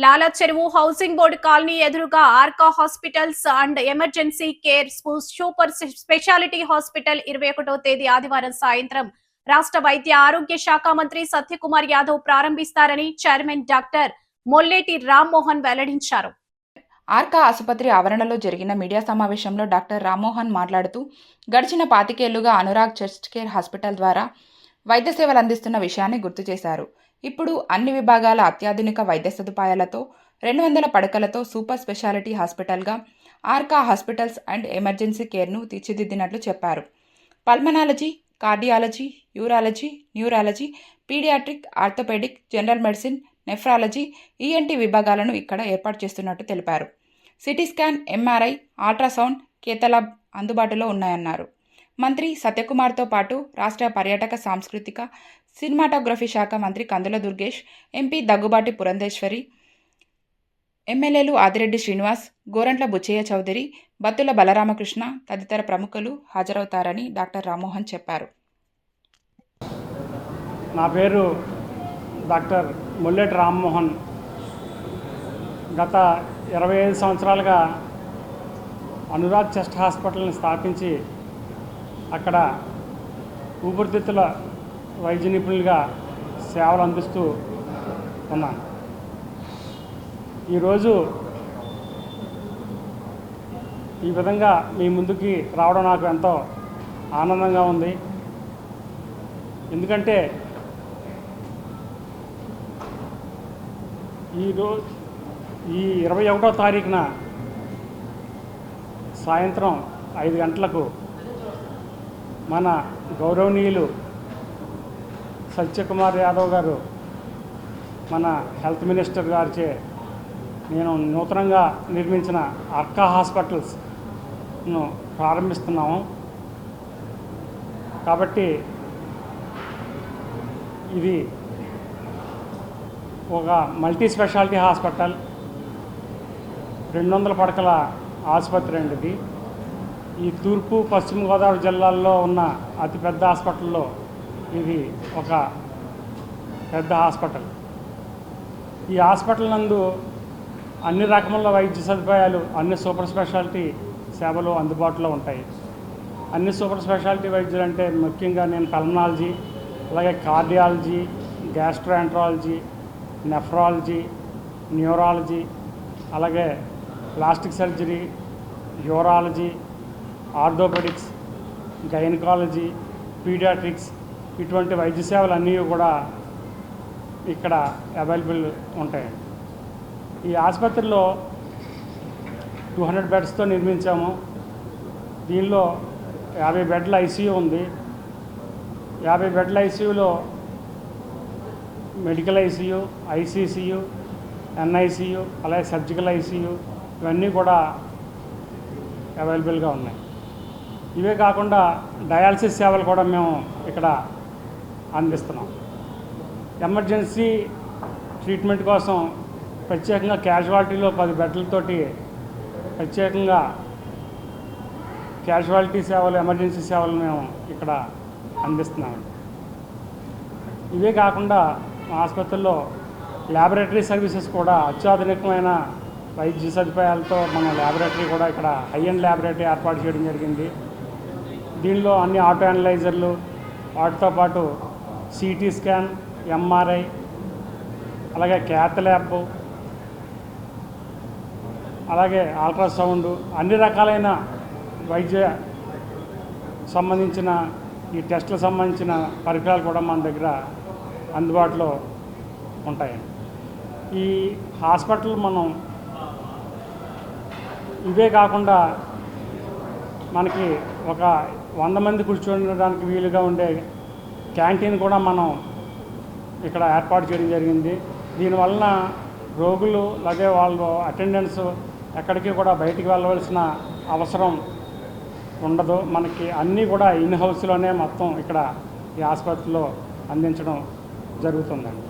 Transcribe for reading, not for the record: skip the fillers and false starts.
లాలా చెరువు housing board colony ఎదురుగా Arka hospitals and emergency care super speciality hospital 21వ తేదీ ఆదివారం సాయంత్రం రాష్ట్ర వైద్య ఆరోగ్య శాఖ మంత్రి సత్యకుమార్ యాదవ్ ప్రారంభిస్తారని చైర్మన్ డాక్టర్ మొల్లేటి రామ్మోహన్ వెల్లడించారు. ఆర్కా ఆసుపత్రి ఆవరణలో జరిగిన మీడియా సమావేశంలో డాక్టర్ రామ్మోహన్ మాట్లాడుతూ గడిచిన 25 ఏళ్లుగా అనురాగ్ చెస్ట్ కేర్ హాస్పిటల్ ద్వారా వైద్య సేవలు అందిస్తున్న విషయాన్ని గుర్తు చేశారు. ఇప్పుడు అన్ని విభాగాల అత్యాధునిక వైద్య సదుపాయాలతో 200 పడకలతో సూపర్ స్పెషాలిటీ హాస్పిటల్గా ఆర్కా హాస్పిటల్స్ అండ్ ఎమర్జెన్సీ కేర్ను తీర్చిదిద్దినట్లు చెప్పారు. Pulmonology, cardiology, urology, neurology, paediatric, orthopaedic, general medicine, nephrology, ENT విభాగాలను ఇక్కడ ఏర్పాటు చేస్తున్నట్టు తెలిపారు. CT scan, MRI, ultrasound, cath lab అందుబాటులో ఉన్నాయన్నారు. మంత్రి సత్యకుమార్తో పాటు రాష్ట్ర పర్యాటక, సాంస్కృతిక, సినిమాటోగ్రఫీ శాఖ మంత్రి కందుల దుర్గేష్, ఎంపీ దగ్గుబాటి పురంధేశ్వరి, ఎమ్మెల్యేలు ఆదిరెడ్డి శ్రీనివాస్, గోరంట్ల బుచ్చయ్య చౌదరి, బత్తుల బలరామకృష్ణ తదితర ప్రముఖులు హాజరవుతారని డాక్టర్ రామ్మోహన్ చెప్పారు. నా పేరు డాక్టర్ మొల్లేటి రామ్మోహన్. గత 25 సంవత్సరాలుగా అనురాగ్ చెస్ట్ హాస్పిటల్ని స్థాపించి అక్కడ ఊపిరితిత్తుల వైద్య నిపుణులుగా సేవలు అందిస్తూ ఉన్నాను. ఈరోజు ఈ విధంగా మీ ముందుకి రావడం నాకు ఎంతో ఆనందంగా ఉంది. ఎందుకంటే ఈ 21వ తారీఖున సాయంత్రం 5 గంటలకు మన గౌరవనీయులు సత్యకుమార్ యాదవ్ గారు, మన హెల్త్ మినిస్టర్ గారిచే నేను నూతనంగా నిర్మించిన ఆర్కా హాస్పిటల్స్ను ప్రారంభిస్తున్నాము. కాబట్టి ఇది ఒక మల్టీ స్పెషాలిటీ హాస్పిటల్, 200 పడకల ఆసుపత్రి అండి. ఇది ఈ తూర్పు పశ్చిమ గోదావరి జిల్లాల్లో ఉన్న అతిపెద్ద హాస్పిటల్లో ఇది ఒక పెద్ద హాస్పిటల్. ఈ హాస్పిటల్ నందు అన్ని రకముల వైద్య సదుపాయాలు, అన్ని సూపర్ స్పెషాలిటీ సేవలు అందుబాటులో ఉంటాయి. అన్ని సూపర్ స్పెషాలిటీ వైద్యులు అంటే ముఖ్యంగా నేను పల్మనాలజీ, అలాగే కార్డియాలజీ, గ్యాస్ట్రోఎంట్రాలజీ, నెఫ్రాలజీ, న్యూరాలజీ, అలాగే plastic surgery, urology, orthopaedics, gynaecology, paediatrics, ఇటువంటి వైద్య సేవలు అన్నీ కూడా ఇక్కడ అవైలబుల్ ఉంటాయి. ఈ ఆసుపత్రిలో 200 బెడ్స్తో నిర్మించాము. దీనిలో 50 బెడ్ల ఐసీయూ ఉంది. 50 బెడ్ల ఐసీయూలో మెడికల్ ఐసీయూ, ఐసీసీయూ, ఎన్ఐసీయూ, అలాగే సర్జికల్ ఐసీయూ ఇవన్నీ కూడా అవైలబుల్గా ఉన్నాయి. ఇవే కాకుండా డయాలసిస్ సేవలు కూడా మేము ఇక్కడ అందిస్తున్నాం. ఎమర్జెన్సీ ట్రీట్మెంట్ కోసం ప్రత్యేకంగా క్యాజువాలిటీలో 10 బెడ్లతోటి ప్రత్యేకంగా క్యాజువాలిటీ సేవలు, ఎమర్జెన్సీ సేవలు మేము ఇక్కడ అందిస్తున్నామండి. ఇవే కాకుండా మా ఆసుపత్రిలో ల్యాబొరేటరీ సర్వీసెస్ కూడా అత్యాధునికమైన వైద్య సదుపాయాలతో మన ల్యాబొరేటరీ కూడా ఇక్కడ హై అండ్ ల్యాబొరేటరీ ఏర్పాటు చేయడం జరిగింది. దీనిలో అన్ని ఆటో అనలైజర్లు, వాటితో పాటు సిటీ స్కాన్, ఎంఆర్ఐ, అలాగే క్యాత్ ల్యాబ్, అలాగే అల్ట్రాసౌండ్, అన్ని రకాలైన వైద్య సంబంధించిన ఈ టెస్టులకు సంబంధించిన పరికరాలు కూడా మన దగ్గర అందుబాటులో ఉంటాయండి. ఈ హాస్పిటల్ మనం ఇవే కాకుండా మనకి ఒక 100 మంది కూర్చోడానికి వీలుగా ఉండే క్యాంటీన్ కూడా మనం ఇక్కడ ఏర్పాటు చేయడం జరిగింది. దీనివలన రోగులు అలాగే వాళ్ళు అటెండెన్స్ ఎక్కడికి కూడా బయటికి వెళ్ళవలసిన అవసరం ఉండదు. మనకి అన్నీ కూడా ఇన్ హౌస్లోనే మొత్తం ఇక్కడ ఈ ఆసుపత్రిలో అందించడం జరుగుతుందండి.